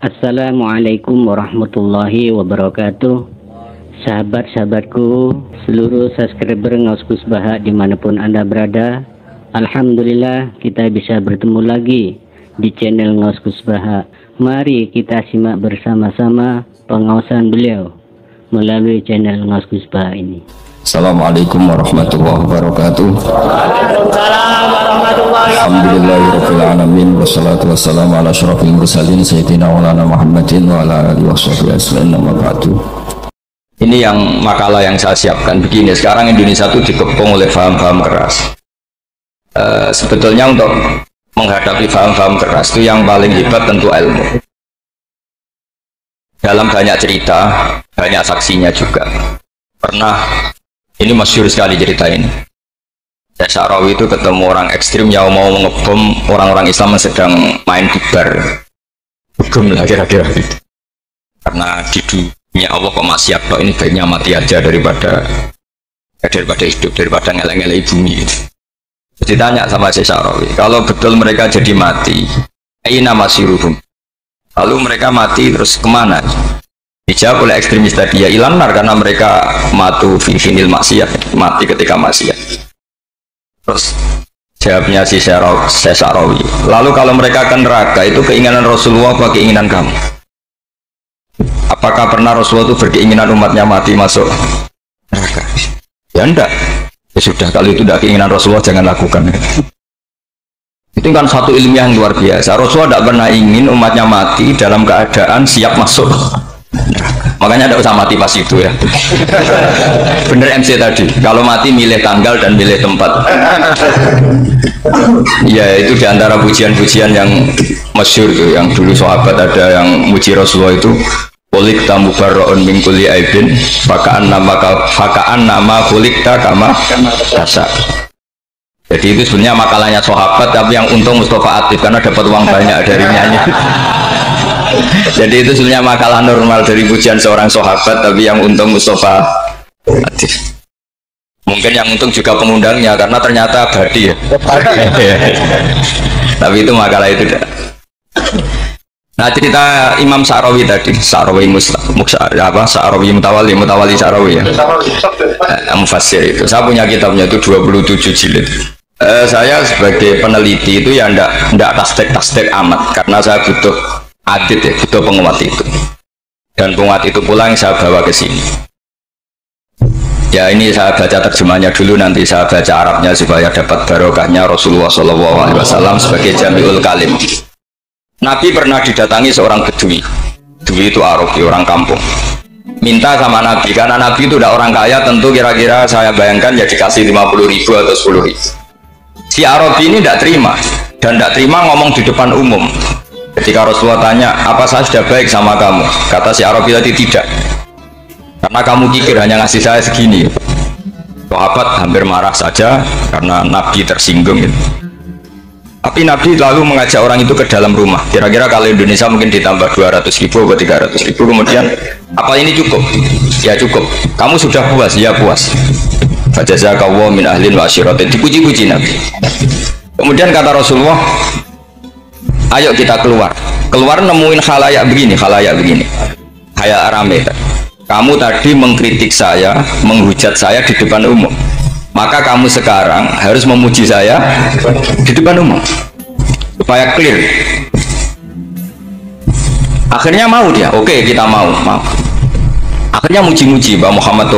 Assalamualaikum warahmatullahi wabarakatuh. Sahabat-sahabatku, seluruh subscriber Ngaus Kusbaha dimanapun Anda berada, alhamdulillah kita bisa bertemu lagi di channel Ngaus Kusbaha. Mari kita simak bersama-sama pengausan beliau melalui channel Ngaus Kusbaha ini. Assalamualaikum warahmatullahi wabarakatuh. Waalaikumsalam warahmatullahi wabarakatuh. Alhamdulillahirabbil alamin wassalatu wassalamu ala asyrafil mursalin sayyidina maulana Muhammadin wa ala alihi washabbihi ajmain. Amma ba'du. Ini yang makalah yang saya siapkan begini. Sekarang Indonesia itu dikepung oleh paham-paham keras. Sebetulnya untuk menghadapi paham-paham keras itu yang paling hebat tentu ilmu. Dalam banyak cerita, banyak saksinya juga. Pernah, ini masyhur sekali cerita ini. Syahrawi itu ketemu orang ekstrim yang mau mengebom orang-orang Islam yang sedang main di bar. Hukum lah kira-kira gitu. Karena di dunia Allah kok maksiat kok, ini baiknya mati aja daripada hidup, daripada ngeleng-ngeleng bumi gitu. Jadi tanya sama Syahrawi, kalau betul mereka jadi mati, aina masiruhum. Lalu mereka mati terus kemana? Dijawab oleh ekstremis tadi, ya ilanar, karena mereka matu finil maksiat, mati ketika maksiat. Terus jawabnya si Syahrawi, lalu kalau mereka akan neraka, itu keinginan Rasulullah apa keinginan kamu? Apakah pernah Rasulullah itu berkeinginan umatnya mati masuk neraka? Ya enggak. Ya sudah, kalau itu tidak keinginan Rasulullah jangan lakukan. Itu kan satu ilmiah yang luar biasa. Rasulullah tidak pernah ingin umatnya mati dalam keadaan siap masuk. Makanya tidak usah mati pas itu ya. Bener MC tadi, kalau mati milih tanggal dan milih tempat. Ya itu diantara pujian-pujian yang masyhur tuh, yang dulu sahabat ada yang muji Rasulullah itu, kulik tamu barroon min kulli aibin fakaan nama kulikta kama kasa. Jadi itu sebenarnya makalahnya sahabat, tapi yang untung Mustafa Atif karena dapat uang banyak dari nyanyi. Jadi itu sebenarnya makalah normal dari pujian seorang sahabat, tapi yang untung Mustafa Atif. Mungkin yang untung juga pengundangnya karena ternyata abadi ya. Tapi itu makalah itu. Nah cerita Imam Syahrawi tadi, Syahrawi Syahrawi Mutawali Syahrawi ya. Mufassir itu. Saya punya kitabnya itu 27 jilid. Saya sebagai peneliti itu ya ndak tasdek amat, karena saya butuh adit ya, butuh penguat itu, dan penguat itu pula yang saya bawa ke sini. Ya ini saya baca terjemahnya dulu, nanti saya baca Arabnya supaya dapat barokahnya Rasulullah SAW sebagai Jamiul Kalim. Nabi pernah didatangi seorang Bedui. Bedui itu Arabi, orang kampung. Minta sama Nabi, karena Nabi itu udah orang kaya, tentu kira-kira saya bayangkan ya dikasih 50.000 atau 10.000. Si Arabi ini tidak terima, dan tidak terima ngomong di depan umum. Ketika Rasulullah tanya, apa saya sudah baik sama kamu? Kata si Arabi tadi, tidak, karena kamu pikir hanya ngasih saya segini. Sahabat hampir marah saja karena Nabi tersinggung gitu. Tapi Nabi lalu mengajak orang itu ke dalam rumah. Kira-kira kalau Indonesia mungkin ditambah 200.000 atau 300.000. Kemudian, apa ini cukup? Ya cukup. Kamu sudah puas? Ya puas. Fajazakallahu min ahlin wa asyiratin. Dipuji-puji Nabi. Kemudian kata Rasulullah, ayo kita keluar. Keluar nemuin khalayak begini. Kayak rame. Kamu tadi mengkritik saya, menghujat saya di depan umum. Maka kamu sekarang harus memuji saya di depan umum supaya clear. Akhirnya mau dia, oke kita mau. Akhirnya muji-muji bahwa Muhammad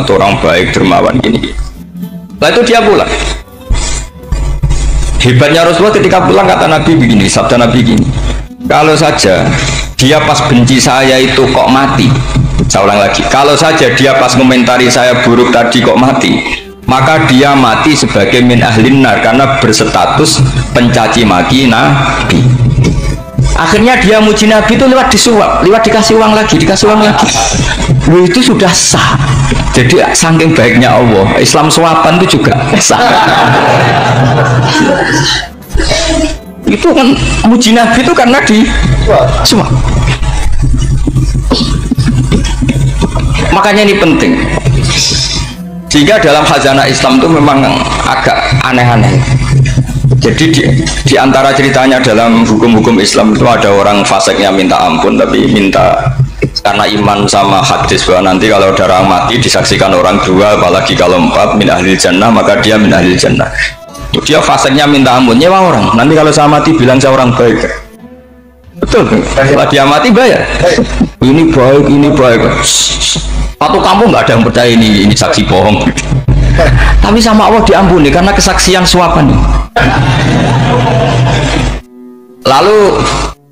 orang baik, dermawan gini. Lalu itu dia pulang. Hebatnya Rasulullah ketika pulang, kata Nabi begini, sabda Nabi gini, kalau saja dia pas benci saya itu kok mati. Saya ulang lagi, kalau saja dia pas komentari saya buruk tadi kok mati, maka dia mati sebagai min ahlin nar, karena berstatus pencaci maki Nabi. Akhirnya dia muji Nabi itu lewat disuap, lewat dikasih uang lagi. Loh, itu sudah sah. Jadi saking baiknya Allah, Islam suapan itu juga sah. Itu kan muji Nabi itu karena di suap. Makanya ini penting. Sehingga dalam khazanah Islam itu memang agak aneh-aneh. Jadi di antara ceritanya dalam hukum-hukum Islam itu ada orang fasiknya minta ampun tapi minta karena iman sama hadis bahwa nanti kalau ada orang mati disaksikan orang dua apalagi kalau 4 min ahli jannah maka dia min ahli jannah. Dia fasiknya minta ampun nyewa orang nanti kalau saya mati bilang saya orang baik. Betul, setelah dia mati bayar. Ini baik. Satu kampung nggak ada yang percaya ini saksi bohong. Tapi sama Allah diampuni karena kesaksian suapan. Lalu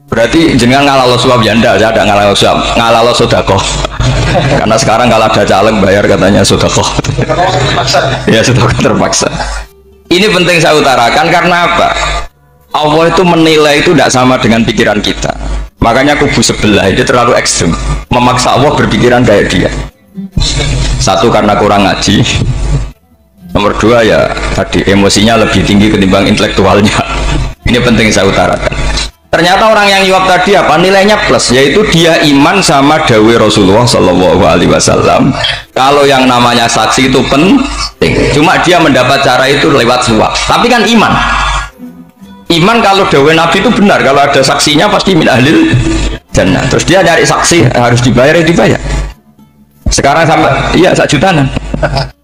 berarti jenengan ngalalo suap ya enggak? Saya ada ngalalo suap, ngalalo sodakoh. Karena sekarang kalau ada caleg bayar katanya sodakoh. Ya sodakoh terpaksa. Ini penting saya utarakan karena apa? Allah itu menilai itu tidak sama dengan pikiran kita. Makanya kubu sebelah itu terlalu ekstrim, memaksa Allah berpikiran kayak dia. Satu karena kurang ngaji, nomor dua ya tadi emosinya lebih tinggi ketimbang intelektualnya. Ini penting saya utarakan. Ternyata orang yang jawab tadi apa nilainya plus, yaitu dia iman sama dawai Rasulullah Shallallahu Alaihi Wasallam. Kalau yang namanya saksi itu penting, cuma dia mendapat cara itu lewat suap. Tapi kan iman. Iman kalau dawai Nabi itu benar, kalau ada saksinya pasti min ahlil jannah. Terus dia nyari saksi harus dibayar ya dibayar. Sekarang sama iya 1 jutaan.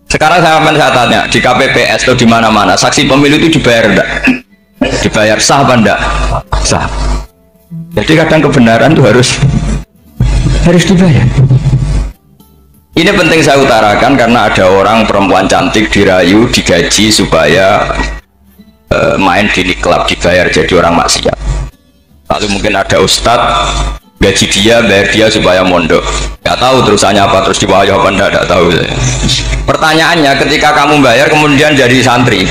Sekarang saya tanya di KPPS atau di mana-mana saksi pemilu itu dibayar enggak? Dibayar sah apa enggak? Sah. Jadi kadang kebenaran itu harus dibayar. Ini penting saya utarakan karena ada orang perempuan cantik dirayu, digaji supaya main di klub dibayar jadi orang maksiat. Lalu mungkin ada ustadz gaji dia bayar dia supaya mondok. Nggak tahu terusannya apa, terus diwayu apa enggak tahu. Pertanyaannya ketika kamu bayar kemudian jadi santri,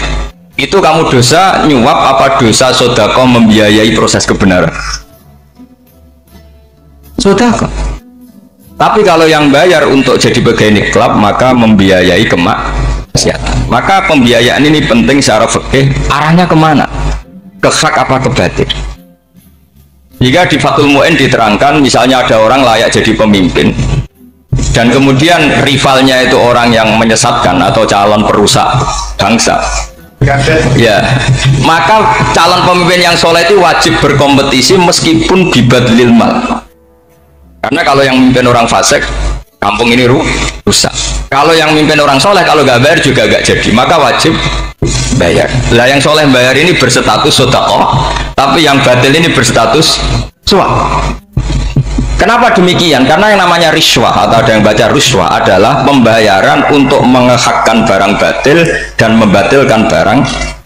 itu kamu dosa nyuap apa dosa sodako membiayai proses kebenaran? Sodako. Tapi kalau yang bayar untuk jadi pegawai klub maka membiayai kemaksiatan. Maka pembiayaan ini penting secara fikih, arahnya kemana? Ke hak apa ke batin? Jika di Fathul Mu'in diterangkan misalnya ada orang layak jadi pemimpin dan kemudian rivalnya itu orang yang menyesatkan atau calon perusak bangsa, ya maka calon pemimpin yang soleh itu wajib berkompetisi meskipun bibadlil mal. Karena kalau yang memimpin orang fasik, kampung ini rusak. Kalau yang memimpin orang soleh, kalau nggak bayar juga nggak jadi, maka wajib bayar. Lah yang soleh bayar ini berstatus sedekah, tapi yang batil ini berstatus suap. Kenapa demikian? Karena yang namanya riswah atau ada yang baca ruswah adalah pembayaran untuk mengehakkan barang batil dan membatilkan barang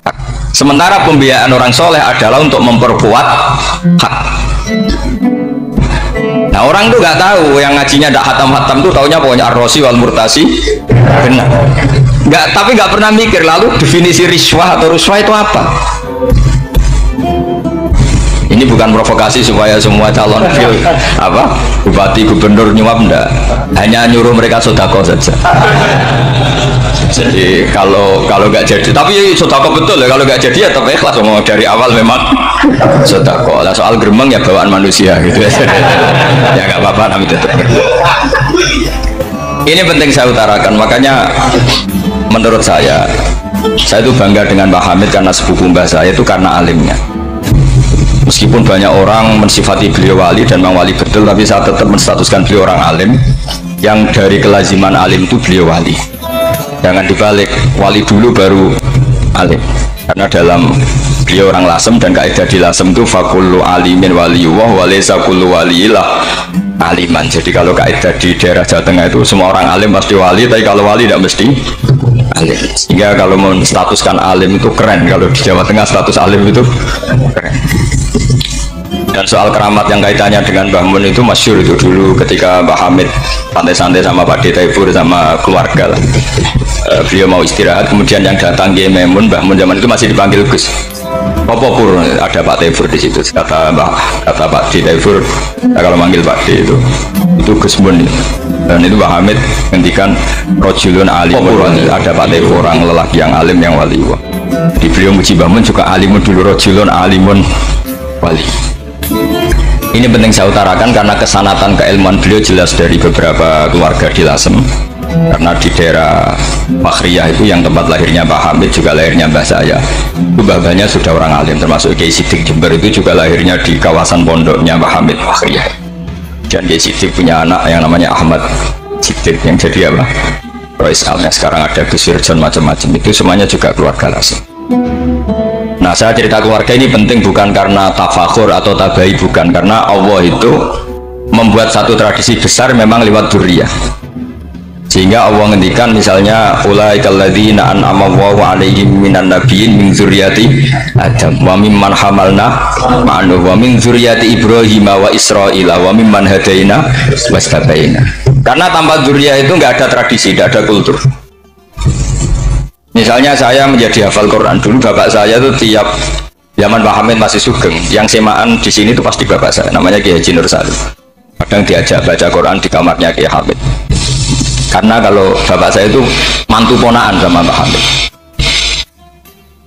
hak. Sementara pembiayaan orang soleh adalah untuk memperkuat hak. Nah orang tuh nggak tahu, yang ngajinya tidak hatam-hatam tuh taunya pokoknya ar-rosi wal murtasi benar. Tapi nggak pernah mikir lalu definisi riswah atau ruswah itu apa. Ini bukan provokasi supaya semua calon bupati gubernur nyuap enggak, hanya nyuruh mereka sodako saja. Jadi kalau nggak jadi, tapi sodako betul ya, kalau nggak jadi ya tetap ikhlas, ngomong dari awal memang sodako. Lah soal gremeng ya bawaan manusia gitu ya. Ya nggak apa-apa, tapi tetap. Ini penting saya utarakan, makanya menurut saya itu bangga dengan Pak Hamid karena sepupu mbah saya itu karena alimnya. Meskipun banyak orang mensifati beliau wali dan memang wali betul, tapi saya tetap menstatuskan beliau orang alim yang dari kelaziman alim itu beliau wali. Jangan dibalik, wali dulu baru alim. Karena dalam beliau orang Lasem dan kaidah di Lasem itu fakullu alimin waliyullah walaysa kullu waliyillah aliman. Jadi kalau kaidah di daerah Jawa Tengah itu semua orang alim pasti wali, tapi kalau wali tidak mesti alim. Sehingga kalau menstatuskan alim itu keren, kalau di Jawa Tengah status alim itu keren. Dan soal keramat yang kaitannya dengan Mbah Mun itu masyhur itu dulu ketika Mbah Hamid santai-santai sama Pak D. Taifur sama keluarga lah. Beliau mau istirahat, kemudian yang datang Kiai Maimun, Mbah Mun zaman itu masih dipanggil Gus. Apa pur ada Pak Taifur di situ, kata Pak D. Taifur, kalau manggil Pak D itu Gus Mun. Dan itu Mbah Hamid ngendikan rojulun alim wali, ada Pak Taifur orang lelaki yang alim yang wali. Di beliau muji Mbah Mun juga alimun dulu, rojulun alimun wali. Ini penting saya utarakan karena kesanatan keilmuan beliau jelas dari beberapa keluarga di Lasem. karena di daerah Makhriyah itu yang tempat lahirnya Pak Hamid juga lahirnya Mbah saya itu babanya sudah orang alim, termasuk Kiai Sidik Jember itu juga lahirnya di kawasan pondoknya Pak Hamid Makhriyah. Dan Kiai Sidik punya anak yang namanya Ahmad Sidik yang jadi apa? Rois Alnya sekarang ada Gus Wirjon macam-macam, itu semuanya juga keluarga Langsung. Nah, saya cerita keluarga ini penting bukan karena tafakhur atau tabai, bukan, karena Allah itu membuat satu tradisi besar memang lewat dzurriyyah. Sehingga Allah ngendikan misalnya ulaikal ladzina an'ama Allahu 'alaihim minan nabiyyin min dzurriyyati Adam wa mimman hamalna ma'an wa min dzurriyyati Ibrahim wa Israila wa mimman hadaina wastabaina. Karena tanpa dzurriyyah itu nggak ada tradisi, nggak ada kultur. Misalnya saya menjadi hafal Quran dulu, bapak saya itu tiap zaman Pak Hamid masih sugeng, yang semaan di sini itu pasti bapak saya, namanya Kiai Haji Nur Salim. Kadang diajak baca Quran di kamarnya Kiai Hamid. Karena kalau bapak saya itu mantu ponaan sama Pak Hamid.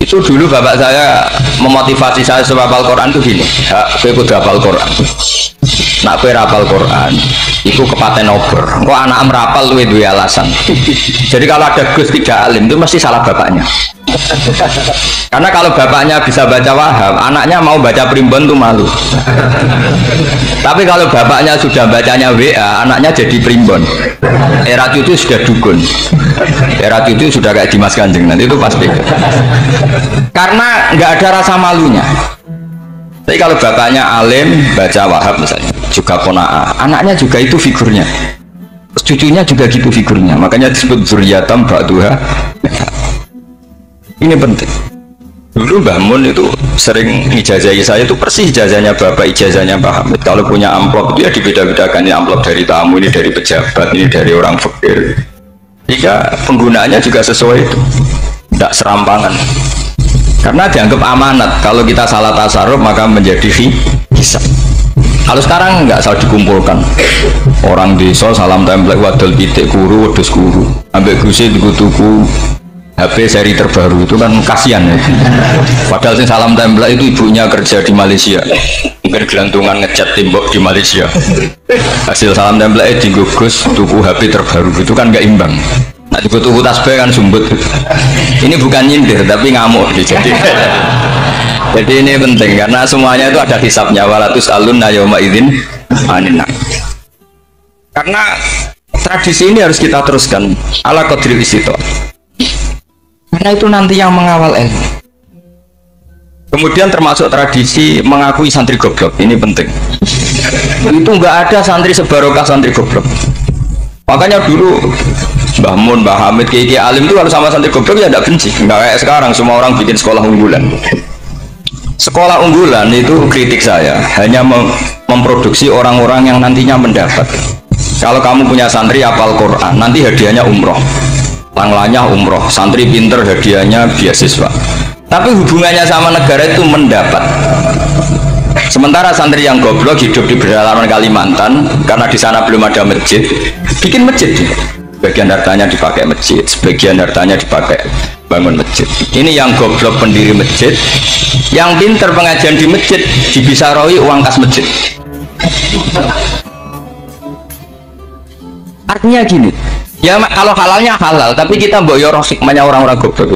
Itu dulu bapak saya memotivasi saya supaya hafal Quran itu gini, kowe kudu hafal Quran. Nak kowe hafal Quran, iku kepaten obor. Kok anak merapal luwe duwe alasan. Jadi kalau ada Gus tidak alim itu mesti salah bapaknya. Karena kalau bapaknya bisa baca Wahab, anaknya mau baca Primbon tuh malu. Tapi kalau bapaknya sudah bacanya WA, anaknya jadi Primbon. Era cucu sudah dukun. Era cucu sudah kayak Dimas Kanjeng, nanti itu pasti. Karena nggak ada rasa malunya. Tapi kalau bapaknya alim baca Wahab misalnya, juga qanaah, anaknya juga itu figurnya. Terus cucunya juga gitu figurnya. Makanya disebut dzurriyatam ba'duha. Ini penting. Dulu Mbah Mun itu sering ijazahi saya, itu persis ijazahnya bapak, ijazahnya Pak Hamid. Kalau punya amplop itu ya dibeda-bedakan, ini amplop dari tamu, ini dari pejabat, ini dari orang fakir. Jika penggunaannya juga sesuai itu, tidak serampangan. Karena dianggap amanat. Kalau kita salah tasarruf maka menjadi hisab. Kalau sekarang nggak salah dikumpulkan. Orang desa salam template wadol pitik kuru, wedhus kuru. Ambek gusi tuku HP seri terbaru itu kan kasihan ya. Padahal sing salam template itu ibunya kerja di Malaysia. Mungkin gelantungan ngecat tembok di Malaysia. Hasil salam template digugus tuku HP terbaru itu kan nggak imbang. Nah, tuku tasbih kan sumbut. Ini bukan nyindir tapi ngamuk jadi. Jadi ini penting karena semuanya itu ada hisabnya. Walatus alunna yauma idzin anin. Karena tradisi ini harus kita teruskan ala qadri istito. Karena itu nanti yang mengawal ilmu. Kemudian termasuk tradisi mengakui santri goblok, ini penting. Itu nggak ada santri sebarokah santri goblok. Makanya dulu Mbah Mun, Mbah Hamid, Kiai alim itu kalau sama santri goblok ya tidak benci. Nggak kayak sekarang semua orang bikin sekolah unggulan. Sekolah unggulan itu kritik saya hanya memproduksi orang-orang yang nantinya mendapat. Kalau kamu punya santri hafal Quran, nanti hadiahnya umroh. Langlanya umroh, santri pinter hadiahnya beasiswa. Tapi hubungannya sama negara itu mendapat. Sementara santri yang goblok hidup di pedalaman Kalimantan karena di sana belum ada masjid, bikin masjid. Sebagian hartanya dipakai masjid, sebagian hartanya dipakai bangun masjid. Ini yang goblok pendiri masjid, yang pinter pengajian di masjid dibisaroi uang kas masjid. Artinya gini, ya kalau halalnya halal, tapi kita boyorok hikmahnya orang-orang goblok.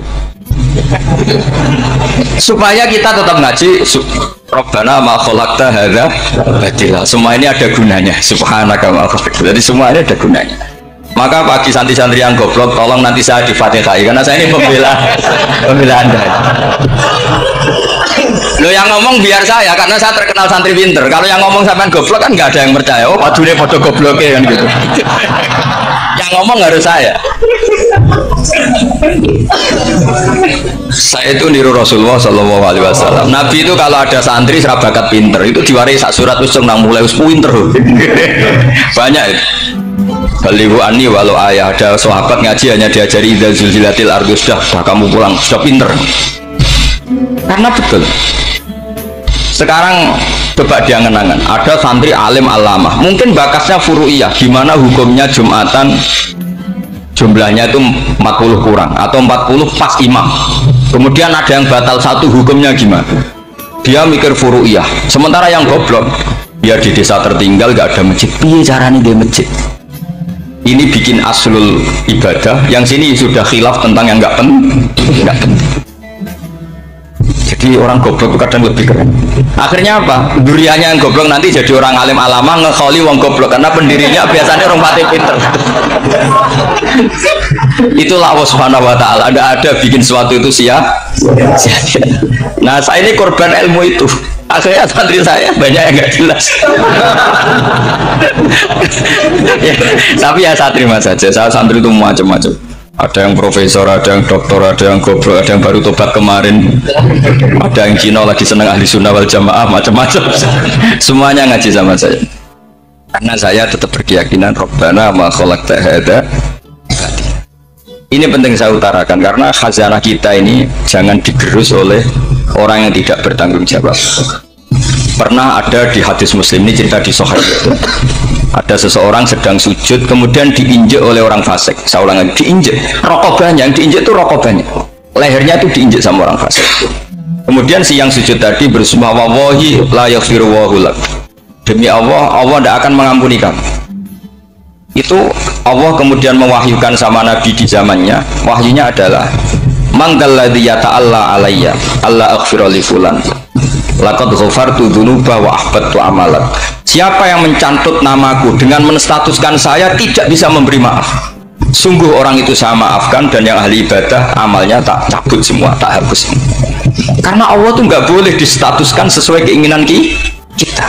Supaya kita tetap ngaji Rabbana ma khalaqta hadza batila. Semua ini ada gunanya. Subhanaka ma khalaqta. Jadi semua ini ada gunanya. Maka bagi santri-santri yang goblok, tolong nanti saya difatihai karena saya ini pembela Anda. Lo yang ngomong biar saya karena saya terkenal santri pinter. Kalau yang ngomong sampean goblok kan nggak ada yang percaya. Oh, padune foto gobloknya kan gitu. Yang ngomong harus saya. Saya itu niru Rasulullah Shallallahu Alaihi Wasallam. Nabi itu kalau ada santri serabakat pinter itu diwaris sak surat usung nang mulai pinter. Banyak itu. Balihu ani walau ayah, ada sahabat ngaji hanya diajari idza zulzilatil ardu, sudah kamu pulang, sudah pinter. Karena betul. Sekarang coba diangan-angan, ada santri alim alamah, mungkin bakasnya furu'iyah, gimana hukumnya Jumatan jumlahnya itu 40 kurang atau 40 pas imam. Kemudian ada yang batal satu, hukumnya gimana? Dia mikir furu'iyah. Sementara yang goblok, dia di desa tertinggal gak ada masjid, piye caranya dia masjid? Ini bikin aslul ibadah, yang sini sudah khilaf tentang yang nggak penting. Jadi orang goblok itu kadang lebih keren. Akhirnya apa? Duriannya yang goblok nanti jadi orang alim alama ngekholi wong goblok karena pendirinya biasanya orang pati pinter. Itulah Allah Subhanahu wa taala. Ada bikin sesuatu itu sia-sia. Nah, saya ini korban ilmu itu. Akhirnya santri saya banyak yang nggak jelas. Ya, tapi ya saya terima saja. Saya santri itu macam-macam. Ada yang profesor, ada yang doktor, ada yang goblok, ada yang baru tobat kemarin, ada yang Cina lagi seneng ahli sunnah wal jamaah, macam-macam. Semuanya ngaji sama saya. Karena saya tetap berkeyakinan Rabbana ma khalaqta hadza. Ini penting saya utarakan karena khazanah kita ini jangan digerus oleh orang yang tidak bertanggung jawab. Pernah ada di hadis Muslim, ini cerita di Sahih itu. Ada seseorang sedang sujud kemudian diinjek oleh orang fasik. Saya ulang lagi, diinjek. Rokobanya, yang diinjek itu rokobanya. Lehernya itu diinjek sama orang fasik. Kemudian si yang sujud tadi bersumpah wallahi la yaghfiru wallahu lak. Demi Allah, Allah tidak akan mengampuni kamu. Itu Allah kemudian mewahyukan sama Nabi di zamannya. Wahyunya adalah manggalladzi yata'alla alayya alla aghfira li fulan laqad ghafartu dzunuba wa ahbattu amalak. Siapa yang mencantut namaku dengan menstatuskan saya tidak bisa memberi maaf, sungguh orang itu saya maafkan dan yang ahli ibadah amalnya tak cabut semua, tak hapus. Karena Allah tuh nggak boleh distatuskan sesuai keinginan kita.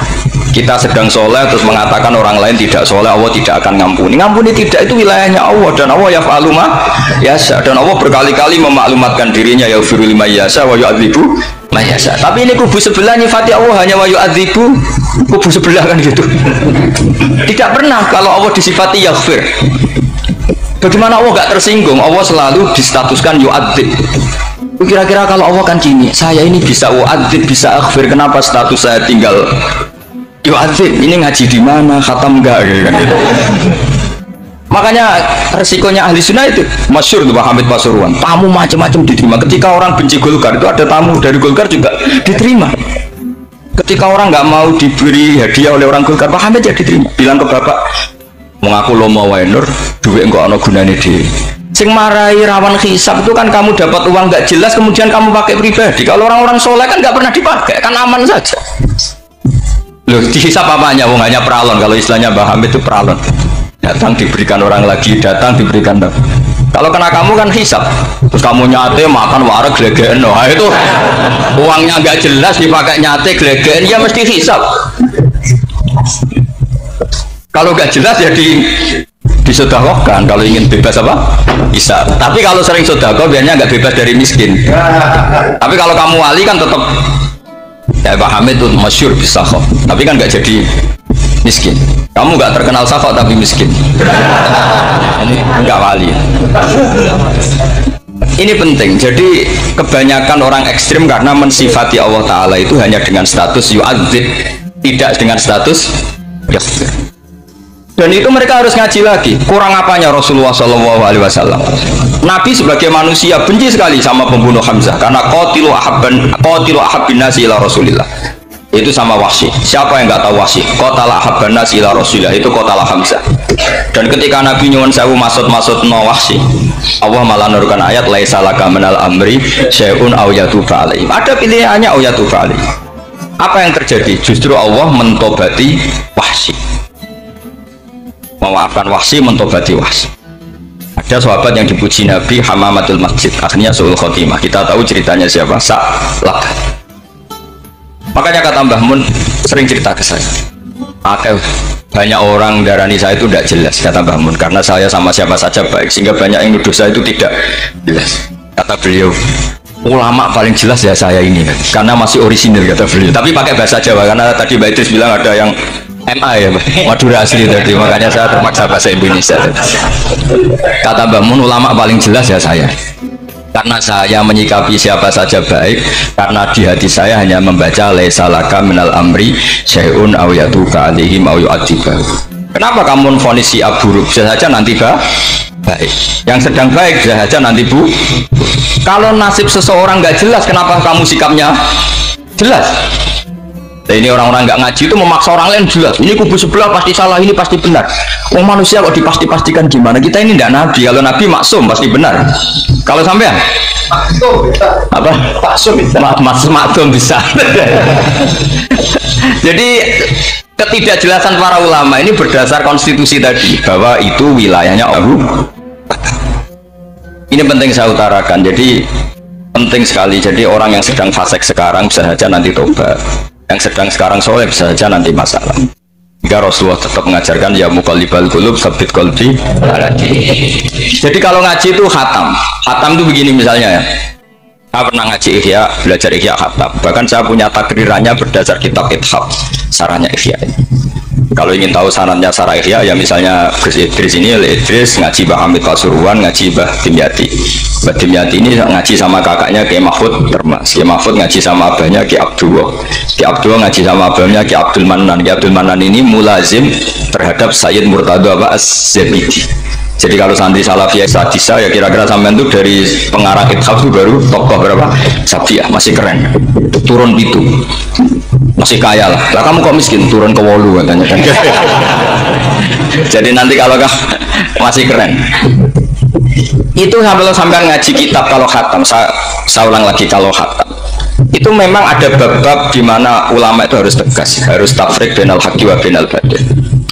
Kita sedang soleh terus mengatakan orang lain tidak soleh, Allah tidak akan ngampuni. Ngampuni tidak, itu wilayahnya Allah, dan Allah yaf'alu ma yasha, dan Allah berkali-kali memaklumatkan dirinya yaghfiru liman yasha wa yu'adzibu man yasha. Tapi ini kubu sebelah nyifati Allah hanya wa yu'adzibu, kubu sebelah kan gitu. Tidak pernah kalau Allah disifati yaghfir. Bagaimana Allah gak tersinggung? Allah selalu distatuskan yu'adzib. Kira-kira kalau Allah kan gini, saya ini bisa u'adzib, bisa aghfir, kenapa status saya tinggal yu'adzib? Ini ngaji di mana? Khatam enggak gitu kan. Makanya resikonya ahli sunnah itu masyhur tuh Pak Hamid Pasuruan, tamu macam-macam diterima. Ketika orang benci Golkar itu ada tamu dari Golkar juga diterima. Ketika orang nggak mau diberi hadiah oleh orang Golkar, Pak Hamid ya diterima. Bilang ke bapak, mengaku lo mau wainur, duit enggak ono gunane dhewe. Sing marai rawan hisab itu kan kamu dapat uang nggak jelas kemudian kamu pakai pribadi. Kalau orang-orang soleh kan nggak pernah dipakai, kan aman saja. Loh, dihisab apanya? Wong hanya peralon. Kalau istilahnya Mbah Hamid itu peralon. Datang diberikan orang lagi, datang diberikan. Kalau kena kamu kan hisab. Terus kamu nyate makan wareg glegeken. Nah, itu uangnya nggak jelas dipakai nyate glegeken, ya mesti hisab. Kalau nggak jelas ya disedekahkan kalau ingin bebas apa? Bisa. Tapi kalau sering sedekah biasanya nggak bebas dari miskin. Tapi kalau kamu wali kan tetap ya Pak Hamid itu masyhur bisa kok. Tapi kan nggak jadi miskin. Kamu nggak terkenal sakok tapi miskin. Ini nggak wali. Ini penting. Jadi kebanyakan orang ekstrim karena mensifati Allah Taala itu hanya dengan status yu'adzib, tidak dengan status yaghfir. Dan itu mereka harus ngaji lagi. Kurang apanya Rasulullah SAW? Nabi sebagai manusia benci sekali sama pembunuh Hamzah karena qatilu ahabbin nasi ila Rasulillah. Itu sama Wahsy. Siapa yang nggak tahu Wahsy? Qatala ahabban nasi ila Rasulillah, itu qatala Hamzah. Dan ketika Nabi nyuwun sewu maksud no Wahsy, Allah malah nurunkan ayat laisa laka minal amri syai'un aw yatuba alaihim. Ada pilihannya aw yatuba alaihim. Apa yang terjadi? Justru Allah mentobati Wahsy. Memaafkan Wahsy, mentobati Wahsy. Ada sahabat yang dipuji Nabi Hamamatul Masjid, akhirnya su'ul khotimah. Kita tahu ceritanya siapa? Sa'labah. Makanya kata Mbah Mun sering cerita ke saya, banyak orang darani saya itu tidak jelas, kata Mbah Mun, karena saya sama siapa saja baik, sehingga banyak yang nuduh saya itu tidak jelas. Kata beliau, ulama paling jelas ya saya ini, karena masih orisinil, kata beliau. Tapi pakai bahasa Jawa, karena tadi Mbak Idris bilang ada yang MA ya, Madura asli tadi, makanya saya terpaksa bahasa Indonesia. Kata Mbah Mun, ulama paling jelas ya saya, karena saya menyikapi siapa saja baik, karena di hati saya hanya membaca laisa laka minal amri syai'un aw yatuba alaihim aw yu'adziba. Kenapa kamu vonis si buruk? Bisa saja nanti baik. Yang sedang baik bisa saja nanti bu. Kalau nasib seseorang nggak jelas, kenapa kamu sikapnya jelas? Nah, ini orang-orang nggak ngaji itu memaksa orang lain jelas. Ini kubu sebelah pasti salah, ini pasti benar. Oh manusia kok dipasti-pastikan gimana? Kita ini tidak nabi. Kalau nabi maksum pasti benar. Kalau sampean apa? Maksum bisa. Maksum bisa. Jadi ketidakjelasan para ulama ini berdasar konstitusi tadi bahwa itu wilayahnya Allah. Ini penting saya utarakan. Jadi penting sekali. Jadi orang yang sedang fasik sekarang bisa saja nanti tobat. Yang sedang sekarang soleh bisa saja nanti masalah. Jika Rasulullah tetap mengajarkan ya muqallibal qulub tsabbit qalbi ala dinik. Jadi kalau ngaji itu khatam. Khatam itu begini misalnya ya. Saya pernah ngaji Ihya, belajar Ihya khatam. Bahkan saya punya takrirannya berdasar kitab Ithaf, sarahnya Ihya. Kalau ingin tahu sanadnya sarah Ihya ya misalnya Gus Idris ini Idris ngaji Mbah Hamid Pasuruan, ngaji Mbah Dimyati. Mbah Dimyati ini ngaji sama kakaknya Kiai Mahfud Termas. Kiai Mahfud ngaji sama abahnya Kiai Abdullah. Kiai Abdullah ngaji sama abahnya Kiai Abdul Manan. Kiai Abdul Manan ini mulazim terhadap Sayyid Murtado Az-Zabidi. Jadi kalau santri Salafiyah Sadisa ya kira-kira sampean itu dari pengarang Ithaf itu baru tokoh berapa? Sabiyah, masih keren. Turun itu. Masih kaya lah. Lah kamu kok miskin turun ke wolu katanya kan. Jadi nanti kalau masih keren. Itu sampai ngaji kitab kalau khatam, saya ulang lagi kalau khatam. Itu memang ada bab-bab di mana ulama itu harus tegas, harus tafriq bainal haqqi wa bainal batil.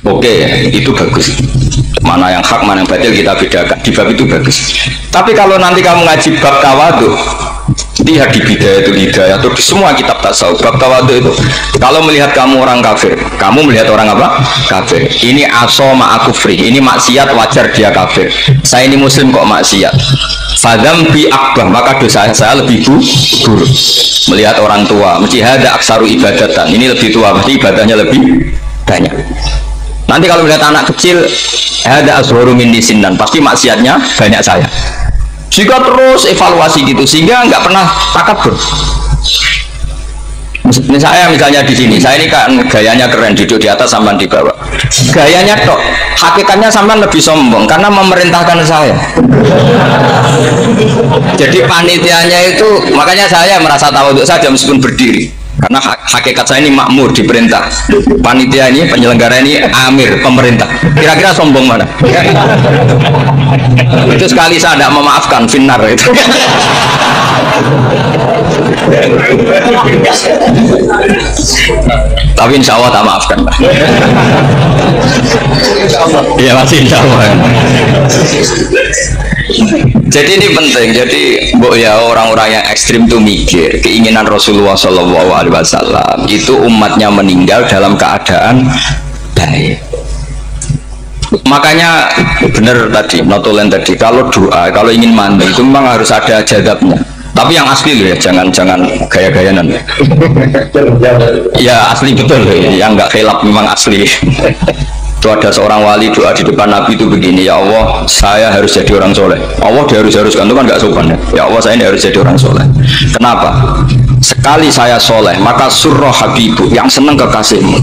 Oke, itu bagus. Mana yang hak, mana yang batil kita bedakan. Di bab itu bagus. Tapi kalau nanti kamu ngaji bab tawadhu, lihat di Bidayatul Hidayah atau di semua kitab tasawuf bab tawadhu itu, kalau melihat kamu orang kafir, kamu melihat orang apa? Kafir. Ini aso ma'akufri, ini maksiat wajar dia kafir. Saya ini muslim kok maksiat. Fadam bi akbah, maka dosa saya lebih buruk. Melihat orang tua, mesti ada aksaru ibadatan. Ini lebih tua, berarti ibadahnya lebih banyak. Nanti kalau melihat anak kecil, ada azharu min disinnan, pasti maksiatnya banyak saya. Jika terus evaluasi gitu, sehingga nggak pernah takabur. Misalnya di sini, saya ini kan gayanya keren, duduk di atas sampai di bawah. Gayanya tok, hakikatnya sampai lebih sombong karena memerintahkan saya. Jadi panitianya itu, makanya saya merasa tawadhu saja meskipun berdiri. Karena hakikat saya ini makmur, diperintah. Panitia ini, penyelenggara ini amir, pemerintah. Kira-kira sombong mana? Itu sekali saya tidak memaafkan, finnar itu. Tapi insya Allah tak maafkan. Iya masih insya Allah. Jadi ini penting. Jadi ya orang-orang yang ekstrim itu mikir keinginan Rasulullah SAW itu umatnya meninggal dalam keadaan baik. Makanya benar tadi notulen tadi, kalau doa, kalau ingin mandi itu memang harus ada jadabnya. Tapi yang asli loh ya, jangan gaya-gayanan. Ya asli betul loh, yang nggak khilaf memang asli. Itu ada seorang wali doa di depan Nabi itu begini, ya Allah saya harus jadi orang soleh. Allah diharuskan itu kan nggak sopan ya. Ya Allah saya ini harus jadi orang soleh. Kenapa? Sekali saya soleh maka surroh habibu, yang senang kekasihmu.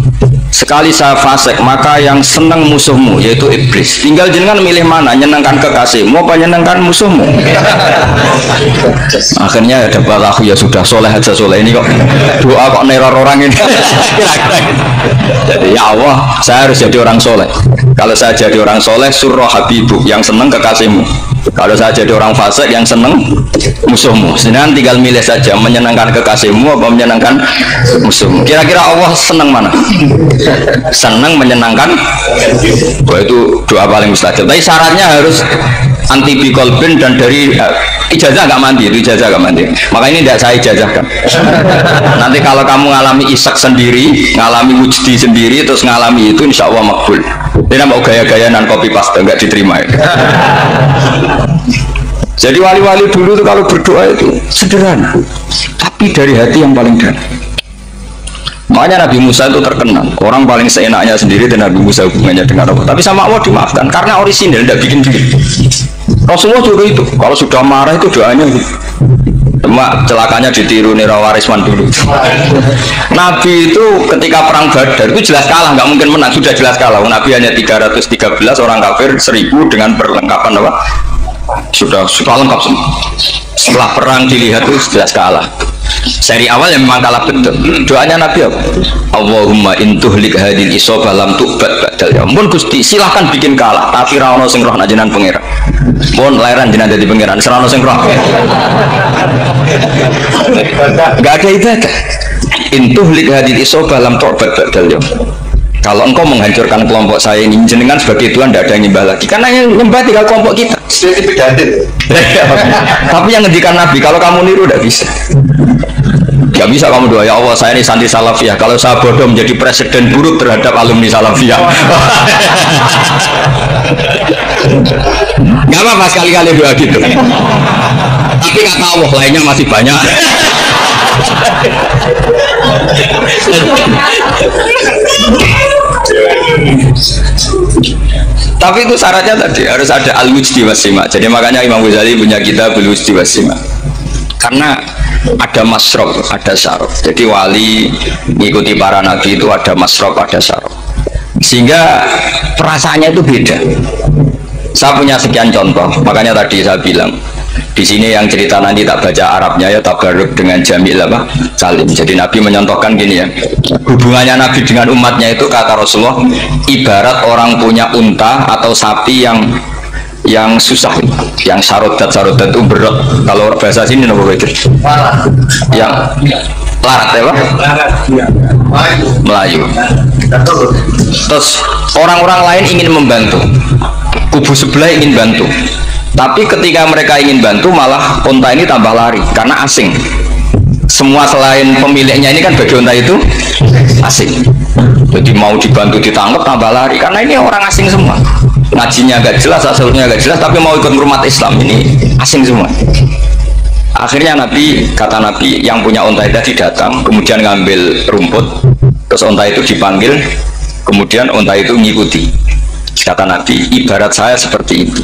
Sekali saya fasik maka yang senang musuhmu, yaitu iblis. Tinggal jenengan milih mana, nyenangkan kekasihmu apa nyenangkan musuhmu. Akhirnya ada balahu, ya sudah soleh aja soleh, ini kok doa kok neror orang ini. Jadi ya Allah saya harus jadi orang soleh. Kalau saya jadi orang soleh, surroh habibu, yang senang kekasihmu. Kalau saya jadi orang fasik, yang senang musuhmu. Sedangkan tinggal milih saja, menyenangkan kekasihmu apa menyenangkan musuhmu. Kira-kira Allah senang mana? Senang menyenangkan. Wah itu doa paling mustajab. Tapi syaratnya harus anti bikolbin dan dari ijazah nggak mandi, itu ijazah nggak mandi. Maka ini tidak saya ijazahkan. Nanti kalau kamu ngalami isak sendiri, ngalami wujdi sendiri, terus ngalami itu, insya Allah makbul. Ini mau gaya-gayanan copy paste nggak diterima. Jadi wali-wali dulu itu kalau berdoa itu sederhana, tapi dari hati yang paling dalam. Makanya Nabi Musa itu terkenal, orang paling seenaknya sendiri dan Nabi Musa hubungannya dengan Allah. Tapi sama Allah dimaafkan karena orisinil, tidak bikin-bikin. Rasulullah juga itu, kalau sudah marah itu doanya gitu. Cuma celakanya ditiru Nira Warisman dulu. Nabi itu ketika perang Badar itu jelas kalah, nggak mungkin menang, sudah jelas kalah. Nabi hanya 313 orang kafir, 1000 dengan perlengkapan apa? Sudah lengkap semua. Setelah perang dilihat itu jelas kalah. Seri awal yang memang kalah betul. Doanya Nabi apa? Allahumma intuhlik hadil isobah lam tu'bad badal ya. Mun Gusti silahkan bikin kalah, tapi ra ono sing roh nak jenengan pangeran. Mun lairan jenengan dadi pangeran, ora ono sing roh. Enggak ada ibadah. Intuhlik hadil isobah lam tu'bad badal ya. Kalau engkau menghancurkan kelompok saya ini, jenengan sebagai Tuhan tidak ada yang nyembah lagi, karena yang nyembah tinggal kelompok kita. Tapi yang ngendikan Nabi, kalau kamu niru tidak bisa. Gak bisa kamu doa, ya Allah saya ini santri salafiyah, kalau saya bodoh menjadi presiden buruk terhadap alumni salafiyah. Gak apa-apa sekali-kali doa gitu. Tapi kata Allah lainnya masih banyak. Tapi itu syaratnya tadi harus ada al-wujdi wasima. Jadi makanya Imam Ghazali punya kitab al-wujdi wasima. Karena ada masrob, ada syarat. Jadi wali mengikuti para nabi itu ada masrob, ada syarat. Sehingga perasaannya itu beda. Saya punya sekian contoh. Makanya tadi saya bilang di sini yang cerita nanti tak baca Arabnya ya, tabarruk dengan Jamil apa? Salim. Jadi Nabi menyontohkan gini ya. Hubungannya Nabi dengan umatnya itu kata Rasulullah ibarat orang punya unta atau sapi yang susah, yang sarodat itu berat. Kalau bahasa sini nopo pikir? Yang larat ya Pak? Melayu. Terus orang-orang lain ingin membantu, kubu sebelah ingin bantu. Tapi ketika mereka ingin bantu malah unta ini tambah lari karena asing. Semua selain pemiliknya ini kan bagi unta itu asing. Jadi mau dibantu ditangkap tambah lari karena ini orang asing semua. Ngajinya agak jelas, asalnya agak jelas, tapi mau ikut umat Islam ini asing semua. Akhirnya kata Nabi yang punya unta itu tadi datang, kemudian ngambil rumput, terus unta itu dipanggil, kemudian unta itu ngikuti. Kata Nabi, ibarat saya seperti itu.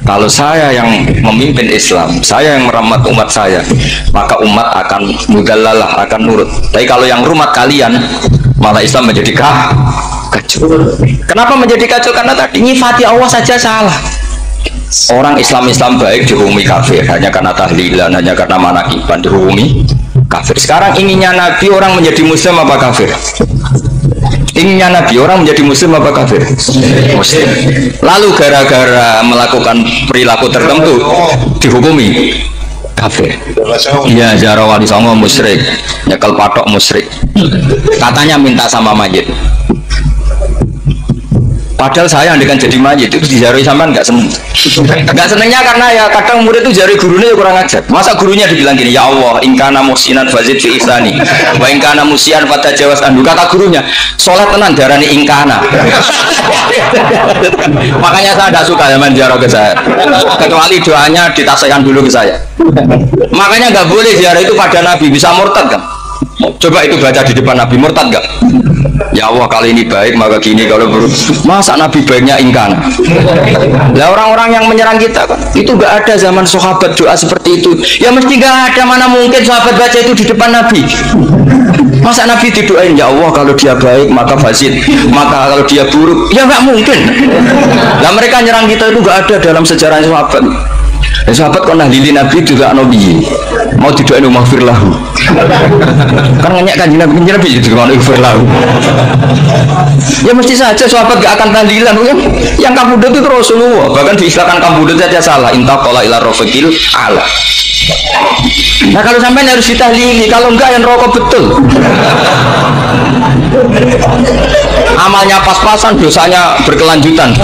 Kalau saya yang memimpin Islam, saya yang merawat umat saya, maka umat akan mudallalah, akan nurut. Tapi kalau yang rumat kalian, malah Islam menjadi kacau. Kenapa menjadi kacau? Karena tadi nyifati Allah saja salah. Orang Islam baik dihukumi kafir hanya karena tahlilan, hanya karena manakiban dihukumi kafir. Sekarang inginnya Nabi orang menjadi Muslim apa kafir? Inginnya Nabi orang menjadi Muslim apa kafir? Muslim. Lalu gara-gara melakukan perilaku tertentu dihukumi kafir. Iya, ziarah wali songo musyrik, nyekel patok musyrik. Katanya minta sama mayit. Padahal saya andekan jadi mayit itu diziarahi sampean nggak seneng. Nggak senengnya karena ya kadang murid itu jari gurunya ya kurang ajar. Masa gurunya dibilang gini, ya Allah, ingkana muhsinan fazid fi ihsani, wa ingkana musian fatajawaz anhu. Kata gurunya, soleh tenan darani ingkana. Makanya saya tidak suka zaman ziarah ke saya. Kecuali doanya ditasihkan dulu ke saya. Makanya nggak boleh ziarah itu pada Nabi, bisa murtad kan? Coba itu baca di depan Nabi, murtad gak? Ya Allah kali ini baik maka gini, kalau buruk masa Nabi baiknya ingkana. Lah orang-orang yang menyerang kita kan itu gak ada zaman sahabat doa seperti itu. Ya mesti gak ada, mana mungkin sahabat baca itu di depan Nabi. Masa Nabi didoain ya Allah kalau dia baik maka fasid, maka kalau dia buruk ya gak mungkin. Lah mereka nyerang kita itu gak ada dalam sejarah sahabat. Sahabat kok nahlili Nabi juga Nabi mau didoain maghfir lahu. Kan nanya kanjeng Nabi itu mau maghfir lahu. Ya mesti saja sahabat gak akan tahlilan. Yang kabudut itu Rasulullah, bahkan diistilahkan kabudut saja salah. Intaqala ila rafiqil ala. Nah kalau sampai harus ditahlili, kalau enggak yang rokok betul. Amalnya pas-pasan, dosanya berkelanjutan.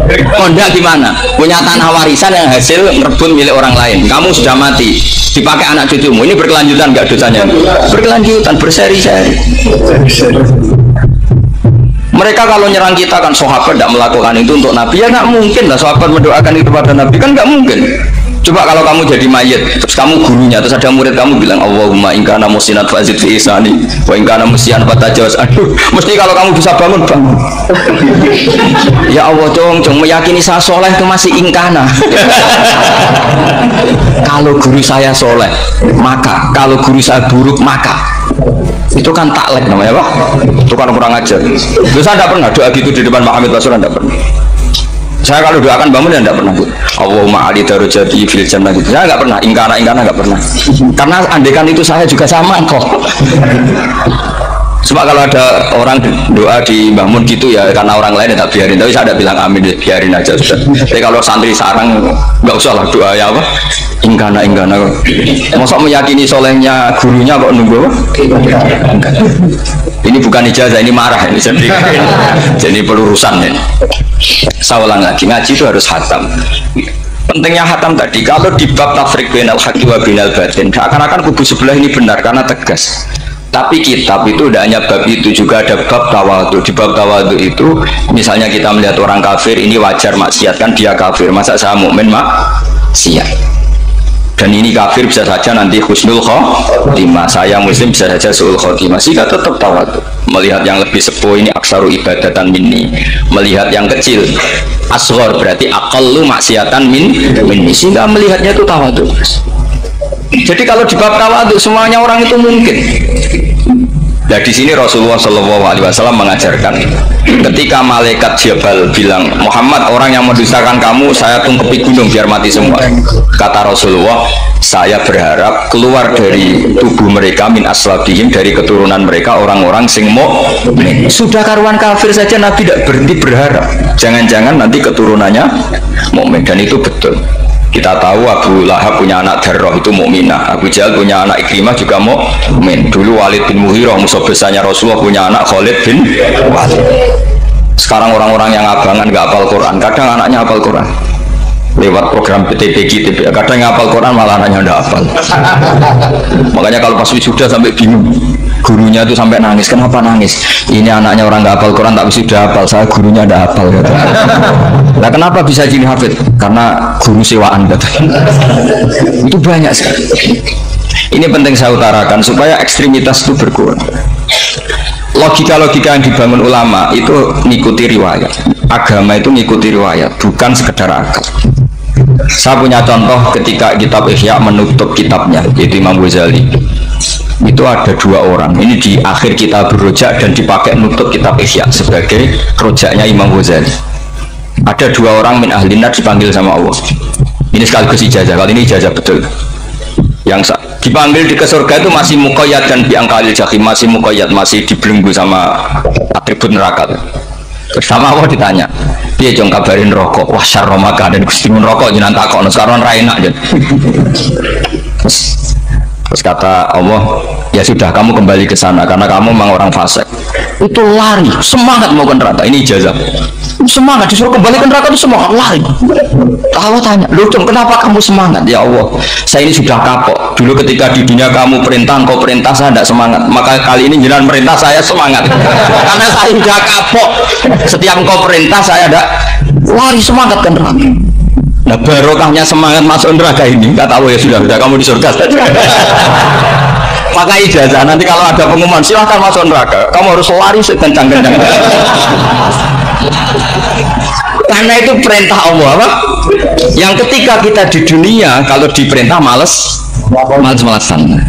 Kondak gimana? Punya tanah warisan yang hasil merebut milik orang lain. Kamu sudah mati, dipakai anak cucumu. Ini berkelanjutan nggak dosanya? Berkelanjutan, berseri-seri. Mereka kalau nyerang kita kan sahabat tidak melakukan itu untuk Nabi, ya nggak mungkin lah sahabat mendoakan itu pada Nabi, kan nggak mungkin. Coba kalau kamu jadi mayit, terus kamu gurunya, terus ada murid kamu bilang Allahumma ingkana musinat fazid fi isani wa ingkana musian fatajawaz. Aduh, mesti kalau kamu bisa bangun. Ya Allah dong meyakini saya soleh itu masih ingkana. Kalau guru saya soleh maka, kalau guru saya buruk maka. Itu kan taklek namanya Pak. Itu kan kurang ajar. Terus saya tidak pernah doa gitu di depan Pak Hamid Pasuruan, tidak pernah. Saya kalau doakan bangun ya tidak pernah bu. Allahumma ali darajati fil jannah gitu. Saya nggak pernah, ingkana nggak pernah. Karena andekan itu saya juga sama kok. Sebab kalau ada orang doa di bangun gitu ya karena orang lain ya tak biarin. Tapi saya ada bilang amin deh, biarin aja sudah. Tapi kalau santri sarang nggak usah lah doa ya apa. Ingkana. Masa meyakini solehnya gurunya kok nunggu? Ini bukan ijazah, ini marah ini jadi pelurusan ya. Saya ulang lagi, ngaji itu harus khatam. Pentingnya khatam tadi, kalau di bab tafriq bainal haqqi wa bainal batin, seakan-akan kubu sebelah ini benar karena tegas. Tapi kitab itu tidak hanya bab itu, juga ada bab tawadhu. Di bab tawadhu itu, misalnya kita melihat orang kafir ini wajar maksiat kan dia kafir, masa saya mukmin maksiat. Dan ini kafir bisa saja nanti husnul khotimah, saya muslim bisa saja su'ul khotimah, sehingga tetap tawadhu. Melihat yang lebih sepuh ini aksaru ibadatan minni, melihat yang kecil asghar berarti aqallu maksiatan minni, sehingga melihatnya itu tawadhu. Jadi kalau di bab tawadhu semuanya orang itu mungkin. Nah di sini Rasulullah SAW mengajarkan, ketika malaikat Jabal bilang, Muhammad, orang yang mendustakan kamu saya tungkepi gunung biar mati semua. Kata Rasulullah, saya berharap keluar dari tubuh mereka min aslabihim, dari keturunan mereka orang-orang sing mukmin. Sudah karuan kafir saja Nabi tidak berhenti berharap, jangan-jangan nanti keturunannya mukmin. Dan itu betul. Kita tahu Abu Lahab punya anak Darroh itu mukminah, Abu Jahal punya anak Ikrimah juga mukmin. Dulu Walid bin Mughirah musuh besarnya Rasulullah punya anak Khalid bin Walid. Sekarang orang-orang yang abangan nggak hafal Quran, kadang anaknya hafal Quran lewat program PTPG, kadang hafal Quran malah anaknya nggak hafal. Makanya kalau pas wisuda sampai bingung, gurunya itu sampai nangis. Kenapa nangis? Ini anaknya orang nggak hafal Quran tak wisuda hafal, saya gurunya nggak hafal. Nah kenapa bisa jadi hafid? Karena guru sewaan. Itu banyak sekali. Ini penting saya utarakan supaya ekstremitas itu berkurang. Logika-logika yang dibangun ulama itu ngikuti riwayat. Agama itu ngikuti riwayat, bukan sekedar akal. Saya punya contoh ketika kitab Ihya menutup kitabnya, yaitu Imam Ghazali. Itu ada dua orang, ini di akhir kitab Rojak dan dipakai nutup kitab Ihya sebagai rojaknya Imam Ghazali. Ada dua orang min ahli nar dipanggil sama Allah. Ini sekaligus ijazah, kali ini ijazah betul. Yang dipanggil di ke surga itu masih muqayyad dan biangkalil jahim, masih muqayyad, masih dibelenggu sama atribut neraka. Sama Allah ditanya, dia jong kabarin rokok, wah syarromaka dan gustimun rokok jenang takok, sekarang raina aja. Terus kata Allah, ya sudah kamu kembali ke sana karena kamu memang orang fasik. Itu lari, semangat mau ke neraka. Ini ijazah. Semangat disuruh kembali ke neraka itu semangat lari. Allah tanya, loh dong kenapa kamu semangat? Ya Allah, saya ini sudah kapok. Dulu ketika di dunia kamu perintah, engkau perintah saya tidak semangat. Maka kali ini jenengan perintah saya semangat. Karena saya sudah kapok. Setiap engkau perintah saya ada lari semangat ke neraka. Nah barokahnya semangat masuk neraka ini, kata Allah, ya sudah kamu di surga saja. Maka ijazah nanti kalau ada pengumuman silahkan masuk neraka, kamu harus lari sekencang-kencang. Karena itu perintah Allah apa? Yang ketika kita di dunia kalau diperintah males-malesan.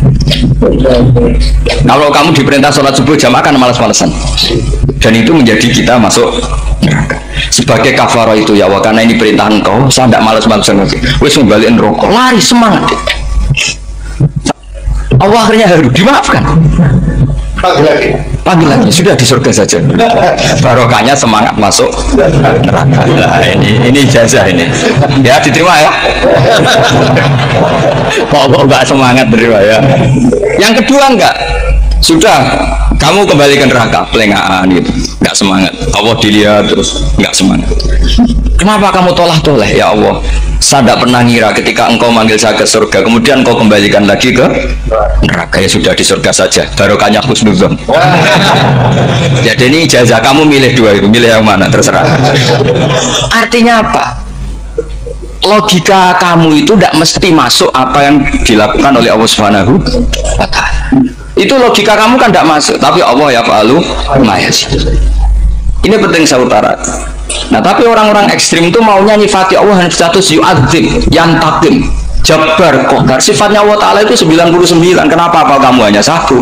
Kalau kamu diperintah sholat subuh jamaah kan males-malesan. Dan itu menjadi kita masuk neraka. Sebagai kafarah itu ya Allah, karena ini perintah engkau, saya tidak males-malesan lagi. Wes membalikin rokok, lari semangat. Allah akhirnya harus dimaafkan. Panggil lagi, sudah di surga saja. Barokahnya semangat masuk neraka. Nah, ini ijazah ini. Ya diterima ya. Kok enggak semangat terima ya. Yang kedua enggak. Sudah kamu kembali ke neraka, pelengahan gitu. Enggak semangat. Allah dilihat terus enggak semangat. Kenapa kamu toleh-toleh ya Allah? Saya tidak pernah ngira ketika engkau manggil saya ke surga, kemudian engkau kembalikan lagi ke neraka. Ya sudah di surga saja, barokahnya husnudzon. Jadi ini ijazah, kamu milih dua itu, milih yang mana terserah. Artinya apa? Logika kamu itu tidak mesti masuk apa yang dilakukan oleh Allah Subhanahu wa Ta'ala. Itu logika kamu kan tidak masuk, tapi Allah ya fa'alu ma yasha. Ini penting saya utarakan. Nah tapi orang-orang ekstrim itu maunya nyifati Allah dengan status yu'adzim, yantakim, jabbar, qahar. Sifatnya Allah Ta'ala itu 99, kenapa apa kamu hanya satu?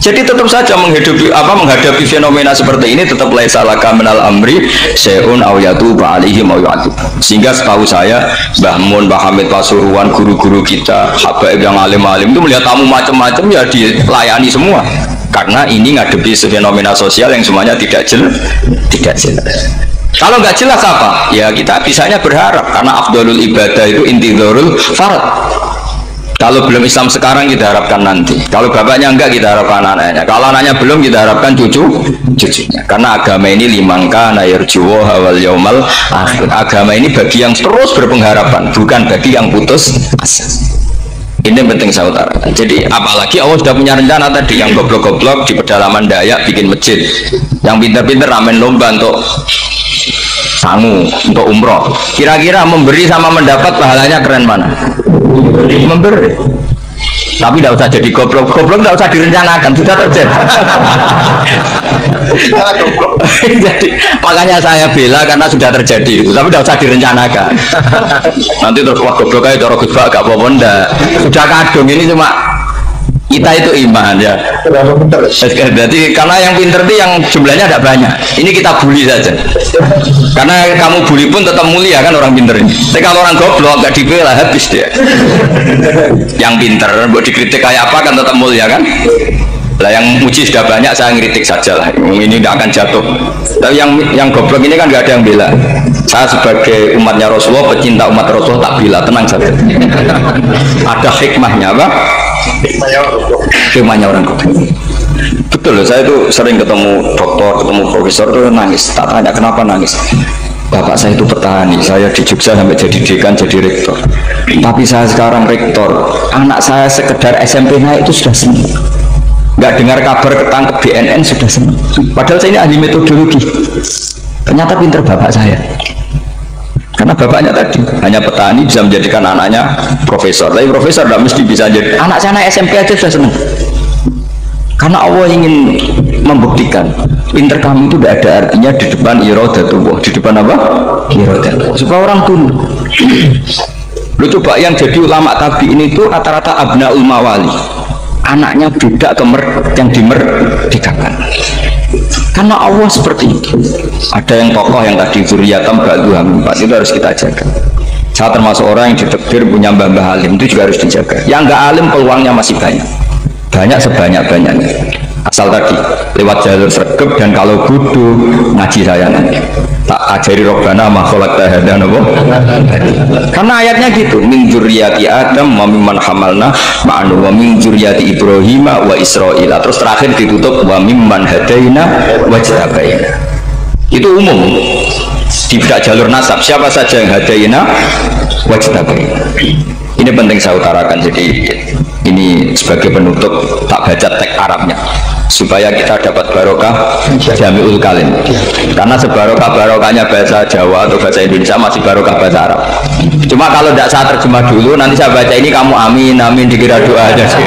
Jadi tetap saja menghadapi fenomena seperti ini tetap laisa laka minal amri syai'un aw yatuba alaihim aw yu'adzib. Sehingga setahu saya Mbah Mun, Mbah Hamid Pasuruan, guru-guru kita, habaib yang alim-alim itu melihat tamu macam-macam ya dilayani semua. Karena ini ngadepi fenomena sosial yang semuanya tidak jelas. Kalau nggak jelas apa? Ya kita bisanya berharap karena afdalul ibadah itu intidharul farad. Kalau belum Islam sekarang kita harapkan nanti. Kalau bapaknya enggak kita harapkan anaknya. Kalau anaknya belum kita harapkan cucunya. Karena agama ini limangka nayarjuwo hawal yaumal akhir. Agama ini bagi yang terus berpengharapan, bukan bagi yang putus asa. Ini penting saya utarakan. Jadi apalagi Allah sudah punya rencana tadi, yang goblok-goblok di pedalaman Dayak bikin masjid, yang pintar-pintar ramen lomba untuk sangu, untuk umroh. Kira-kira memberi sama mendapat pahalanya keren mana? Memberi. Tapi tidak usah jadi goblok tidak usah direncanakan, sudah terjadi. Jadi makanya saya bela karena sudah terjadi itu, tapi tidak usah direncanakan. Nanti terus wah goblok aja cara Gus Bak gak apa-apa ndak. Sudah kadung ini cuma kita itu iman ya. Jadi karena yang pinter itu yang jumlahnya tidak banyak. Ini kita bully saja. Karena kamu bully pun tetap mulia kan orang pinter ini. Tapi kalau orang goblok nggak dibela habis dia. Yang pinter buat dikritik kayak apa kan tetap mulia kan. Lah yang muji sudah banyak saya ngeritik saja lah. Ini tidak akan jatuh. Tapi yang goblok ini kan nggak ada yang bela. Saya sebagai umatnya Rasulullah, pecinta umat Rasulullah tak bela, tenang saja. Ada hikmahnya apa? Hikmahnya orang goblok. Betul loh, saya itu sering ketemu dokter, ketemu profesor tuh nangis. Tak tanya kenapa nangis. Bapak saya itu petani, saya di Jogja sampai jadi dekan, jadi rektor. Tapi saya sekarang rektor, anak saya sekedar SMP naik itu sudah senang. Nggak dengar kabar ketangkep BNN sudah senang. Padahal saya ini ahli metodologi. Ternyata pinter bapak saya. Karena bapaknya tadi hanya petani bisa menjadikan anaknya profesor. Tapi profesor tidak mesti bisa jadi. Anak saya naik SMP aja sudah senang. Karena Allah ingin membuktikan pinter kamu itu tidak ada artinya di depan iradatullah. Di depan apa? Iradatullah. Supaya orang tunduk. Lu coba yang jadi ulama tabi'in itu rata-rata abnaul mawali. Anaknya beda atau yang dimerdekakan. Karena Allah seperti itu. Ada yang tokoh yang tadi zuriyatam ba'duham, itu harus kita jaga. Saya termasuk orang yang ditakdir punya mbah-mbah alim, itu juga harus dijaga. Yang enggak alim peluangnya masih banyak. Banyak sebanyak-banyaknya. Asal tadi lewat jalur sregep dan kalau kudu ngaji saya nanti. Tak ajari robbana ma khalaqta hadza napa. Karena ayatnya gitu, min dzurriyyati Adam wa mimman hamalna ma'anu wa min dzurriyyati Ibrahim wa Israil. Terus terakhir ditutup wa mimman hadaina wa jtabaina. Itu umum. Tidak jalur nasab, siapa saja yang hadaina wa jtabaina. Ini penting saya utarakan, jadi ini sebagai penutup tak baca teks Arabnya supaya kita dapat barokah jami'ul kalim, karena sebarokah-barokahnya bahasa Jawa atau bahasa Indonesia masih barokah bahasa Arab. Cuma kalau tidak saya terjemah dulu, nanti saya baca ini kamu amin amin dikira doa aja sih.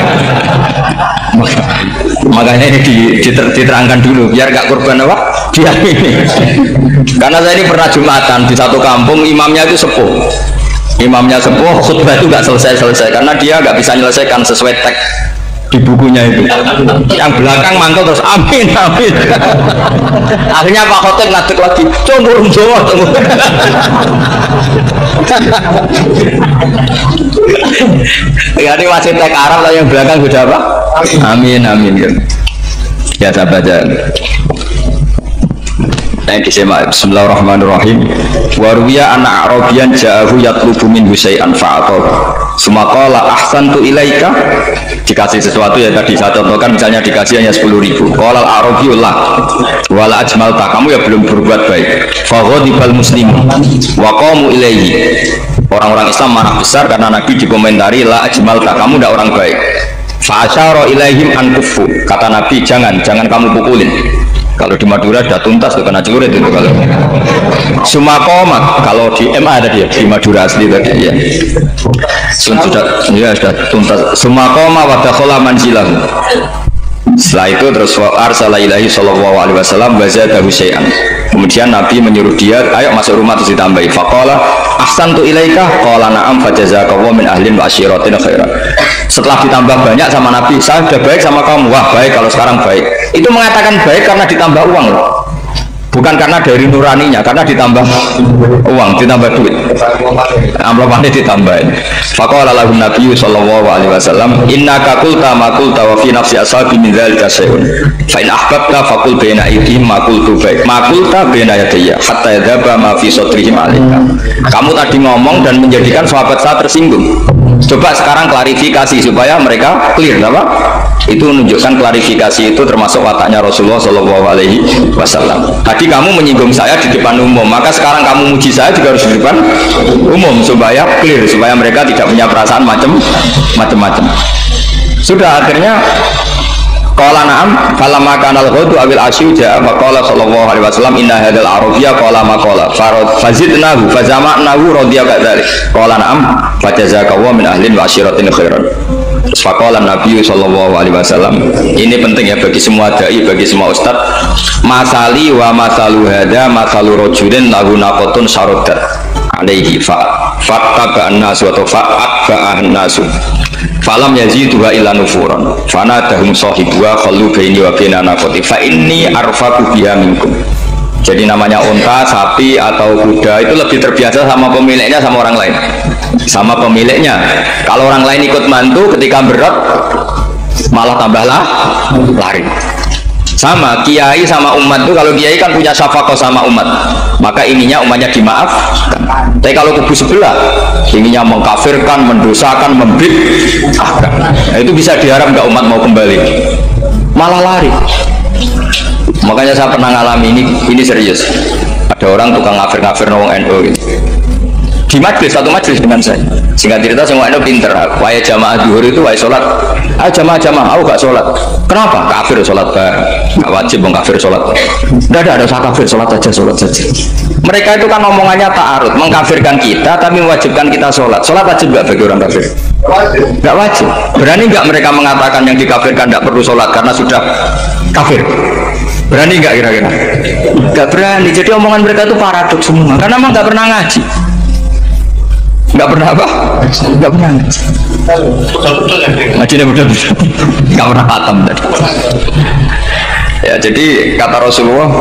Makanya ini diterangkan dulu biar gak korban apa dia ini. Karena saya ini pernah Jumatan di satu kampung, imamnya itu sepuh. Imamnya sepuh, khutbah itu nggak selesai karena dia nggak bisa menyelesaikan sesuai teks di bukunya itu. Yang belakang mantul terus amin amin. Akhirnya Pak Khotib ngadeg lagi, congkurung Jawa. Ini masih teks Arab, yang belakang sudah apa? Amin amin. Ya saya baca. Yang disemak. Bismillahirrahmanirrahim. Waruya anak Arabian ja'ahu yatlubu min husay'an fa'atahu sumaqala ahsantu ilaika. Dikasih sesuatu ya tadi saya contohkan, misalnya dikasih hanya 10.000. Qala al-arabiyullah wala ajmalta, kamu ya belum berbuat baik. Faghadibal muslimu wa qamu ilaihi. Orang-orang Islam marah besar karena Nabi dikomentari la ajmalta, kamu tidak orang baik. Fa'asyara ilaihim an kufu, kata Nabi jangan kamu pukulin. Kalau di Madura sudah tuntas tuh kena celurit itu kalau. Sumakomat kalau di MA tadi ya, di Madura asli tadi ya. Sudah tuntas. Sumakoma wadakhola manzilahu. Setelah itu terus arsala ilahi sallallahu alaihi wasallam wa zadahu syai'an. Kemudian Nabi menyuruh dia, ayo masuk rumah terus ditambahi. Faqala ahsantu ilaika qala na'am fajazakallahu min ahlin wa asyiratin khairan. Setelah ditambah banyak sama Nabi, saya sudah baik sama kamu. Wah, baik kalau sekarang baik. Itu mengatakan baik karena ditambah uang loh. Bukan karena dari nuraninya, karena ditambah uang, ditambah duit. Amplopane ditambahin. Faqala lahu Nabi sallallahu alaihi wasallam, innaka qulta ma qulta wa fi nafsi ashabi min dzalika syai'un. Fa in ahbabta faqul baina aydihim ma qultu baik. Ma qulta baina yadayya hatta yadhaba ma fi sadrihim alaika. Kamu tadi ngomong dan menjadikan sahabat saya tersinggung. Coba sekarang klarifikasi supaya mereka clear, apa? Itu menunjukkan klarifikasi itu termasuk wataknya Rasulullah Shallallahu Alaihi Wasallam. Tadi kamu menyinggung saya di depan umum, maka sekarang kamu muji saya juga harus di depan umum supaya clear, supaya mereka tidak punya perasaan macam-macam. Sudah akhirnya qala na'am falamma kana al-ghadu awil asyu ja'a faqala sallallahu alaihi wasallam inna hadzal arabiyya qala ma qala fazidnahu fazama'nahu radiya kadzalik qala na'am fajazakallahu min ahlin wa asyiratin khairan. Faqala Nabi sallallahu alaihi wasallam, ini penting ya bagi semua dai, bagi semua ustaz. Masali wa masalu hada masalu rajulin lahu naqatun syaraddat alaihi fattaba an-nas wa fa'atba an-nas falam yaziduha illa nufuran fanadahum sahibuha khallu baini wa baina naqati fa inni arfaqu biha minkum. Jadi namanya unta, sapi atau kuda itu lebih terbiasa sama pemiliknya, sama orang lain, sama pemiliknya. Kalau orang lain ikut mantu ketika berat malah tambahlah lari. Sama kiai sama umat itu, kalau kiai kan punya syafaqah sama umat, maka ininya umatnya dimaafkan. Tapi kalau kubu sebelah ininya mengkafirkan, mendosakan, membid'ahkan, nah, itu bisa diharap nggak umat mau kembali, malah lari. Makanya saya pernah ngalami ini serius. Ada orang tukang ngafir-ngafir wong NU gitu. Di majlis, satu majlis dengan saya. Singkat cerita semua NU pinter. Waya jamaah zuhur itu waya sholat. Ayo jamaah, aku gak sholat. Kenapa? Kafir sholat bareng. Gak wajib mengkafir sholat. Tidak ada usah kafir, sholat saja. Mereka itu kan omongannya ta'arud, mengkafirkan kita tapi mewajibkan kita sholat. Sholat wajib gak bagi orang kafir? Gak wajib. Berani gak mereka mengatakan yang dikafirkan gak perlu sholat karena sudah kafir? Berani nggak kira-kira? Nggak berani. Jadi omongan mereka itu paradoks semua. Karena memang nggak pernah ngaji. Nggak pernah apa? Nggak pernah ngaji. Ngajinya betul-betul. Nggak pernah khatam tadi. Ya, jadi kata Rasulullah,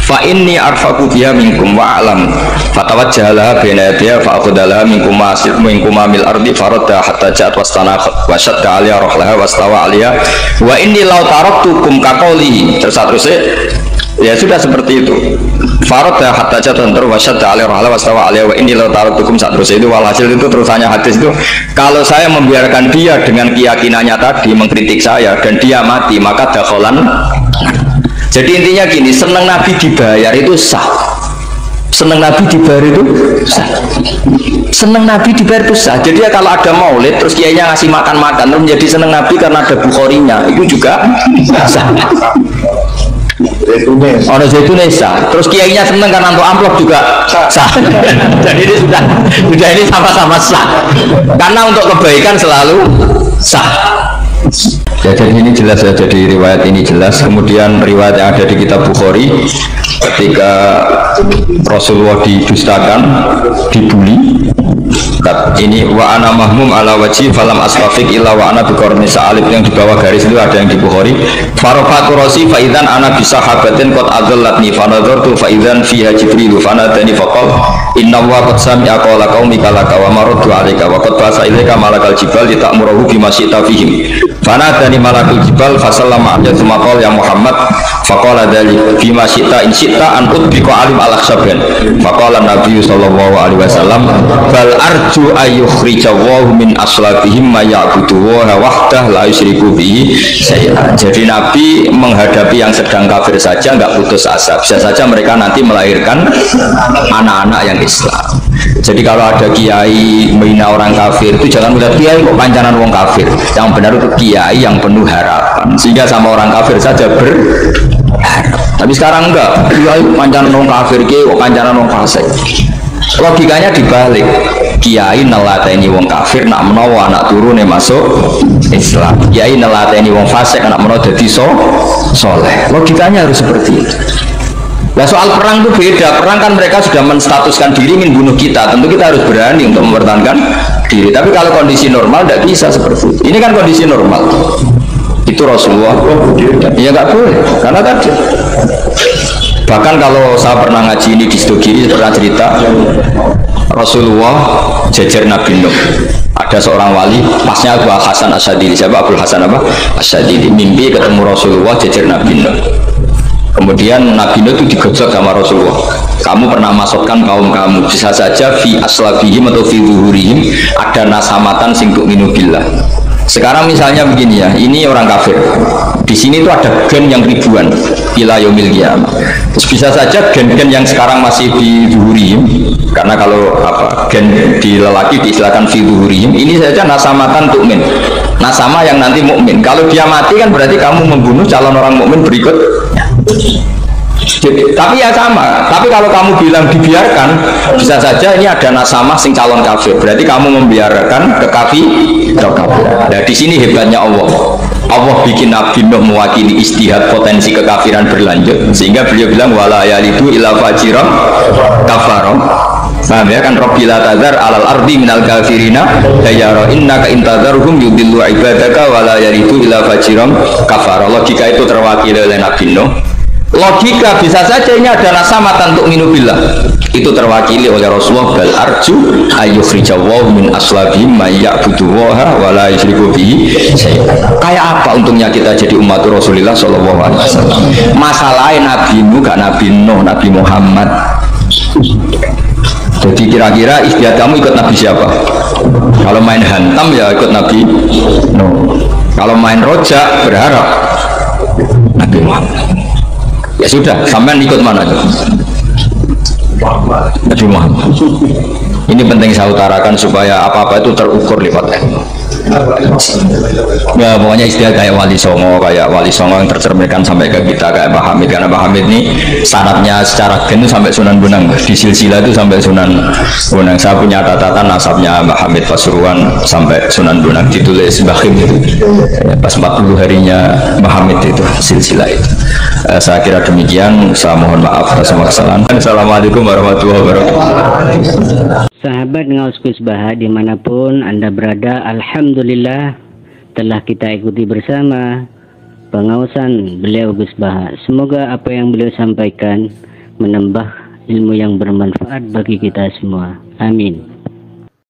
fa inni arfaqu biha minkum wa a'lam fatawajjaha baina yadiha fa akhadha minkum mil ardi faradda hatta ja'at wastanakhat wa shadda 'aliya rahlaha wastawa 'aliya wa inni law taraktukum kaqaulihi. Terus ya sudah seperti itu. Faradda hatta ja'at wa shadda 'aliya rahlaha wastawa 'aliya wa inni law taraktukum. Terus itu walhasil itu terusannya hadis itu, kalau saya membiarkan dia dengan keyakinannya tadi mengkritik saya dan dia mati maka dakhalan. Jadi intinya gini, senang Nabi dibayar itu sah. Senang Nabi dibayar itu sah. Senang Nabi dibayar itu sah. Jadi ya kalau ada maulid terus kiainya ngasih makan-makan terus menjadi senang Nabi karena ada Bukharinya, itu juga sah. Ono zaitune sah. Terus kiainya senang karena untuk amplop juga sah. Jadi ini sudah ini sama-sama sah. Karena untuk kebaikan selalu sah. Ya, jadi ini jelas ya, jadi riwayat ini jelas. Kemudian riwayat yang ada di kitab Bukhari ketika Rasulullah didustakan, dibully. Ini wa ana mahmum ala wajhi falam asfafik illa wa ana biqarni sa'alib, yang di bawah garis itu ada yang di Bukhari. Farafatu rasi fa idzan ana bi sahabatin qad adallatni fa nadartu fa idzan fiha jibril fa nadani faqal inna wa qad sami'a qala qaumika laka wa maraddu 'alaika wa qad basa ilaika malakal jibal ta'muruhu bima syi'ta fihim fa nadani malakul jibal fa sallama 'alaihi thumma qala ya Muhammad fa qala dzalik bima syi'ta in syi'ta an utbiqa alim al-akhsaban fa qala Nabi sallallahu alaihi wasallam bal arju ayyukhrijallahu min aslabihim ma ya'budu wa wahdah la yusyriku bihi syai'an. Jadi Nabi menghadapi yang sedang kafir saja nggak putus asa, bisa saja mereka nanti melahirkan anak-anak yang Islam. Jadi kalau ada kiai menghina orang kafir itu jangan melihat kiai kok pancanan wong kafir. Yang benar itu kiai yang penuh harapan, sehingga sama orang kafir saja berharap. Tapi sekarang enggak, kiai pancanan wong kafir, kiai kok pancanan wong fasik. Logikanya dibalik, kiai nelateni wong kafir nak menawa anak turune masuk Islam, kiai nelateni wong fasik anak menawa dadi soleh. Logikanya harus seperti itu. Nah soal perang itu beda. Perang kan mereka sudah menstatuskan diri ingin bunuh kita. Tentu kita harus berani untuk mempertahankan diri. Tapi kalau kondisi normal tidak bisa seperti itu. Ini kan kondisi normal. Itu Rasulullah. Ya nggak boleh. Karena tadi. Bahkan kalau saya pernah ngaji ini di Stogiri, pernah cerita Rasulullah jejer Nabi Nuh. Ada seorang wali, pasnya Abu Hasan Asyadili. Siapa Abu Hasan apa? Asyadili. Mimpi ketemu Rasulullah jejer Nabi Nuh. Kemudian Nabi Nuh itu digojok sama Rasulullah. Kamu pernah masukkan kaum kamu, bisa saja fi aslabihim atau fi zuhurihim ada nasamatan sing tu'minu billah. Sekarang misalnya begini ya, ini orang kafir. Di sini tuh ada gen yang ribuan ila yaumil qiyamah. Terus bisa saja gen-gen yang sekarang masih di zuhurihim, karena kalau apa gen di lelaki diistilahkan fi zuhurihim, ini saja nasamatan tu'min. Nasama yang nanti mukmin. Kalau dia mati kan berarti kamu membunuh calon orang mukmin berikutnya. Jadi, tapi ya sama. Tapi kalau kamu bilang dibiarkan, bisa saja ini ada nasama sing calon kafir. Berarti kamu membiarkan kekafir. Nah, di sini hebatnya Allah. Allah bikin Nabi Nuh mewakili istihad potensi kekafiran berlanjut, sehingga beliau bilang wala yalidu ila fajiram kafarom. Paham ya kan? Rabbil tazar alal ardi minal kafirina dayara innaka intadzarhum yudillu ibadaka wala yalidu ila fajiram kafar. Logika itu terwakili oleh Nabi Nuh. Logika bisa saja ini ada nasamatan untuk minubillah, itu terwakili oleh Rasulullah. Bal arju ayyukhrijawahu min aslabihim may ya'budullaha wa la yusyriku bihi syai'an. Kayak apa untungnya kita jadi umat Rasulullah sallallahu alaihi wasallam? Masalahnya Nabi Nuh gak Nabi Nuh, Nabi Muhammad. Jadi kira-kira istiadat kamu ikut Nabi siapa? Kalau main hantam ya ikut Nabi Nuh. Kalau main rojak berharap Nabi Muhammad. Ya sudah, sampean ikut mana tuh? Nabi Muhammad. Ini penting saya utarakan supaya apa-apa itu terukur lewat ilmu. Ya pokoknya istilah kayak Wali Songo yang tercerminkan sampai ke kita kayak Mbah Hamid, karena Mbah Hamid ini sanadnya secara gen sampai Sunan Bonang, di silsilah itu sampai Sunan Bonang. Saya punya catatan nasabnya Mbah Hamid Pasuruan sampai Sunan Bonang, ditulis Mbah Khim itu ya, pas 40 harinya Mbah Hamid itu silsilah itu. Saya kira demikian, saya mohon maaf atas kesalahan. Assalamualaikum warahmatullahi wabarakatuh. Sahabat Ngaus Gus Baha dimanapun Anda berada, alhamdulillah telah kita ikuti bersama pengausan beliau Gus Baha. Semoga apa yang beliau sampaikan menambah ilmu yang bermanfaat bagi kita semua. Amin.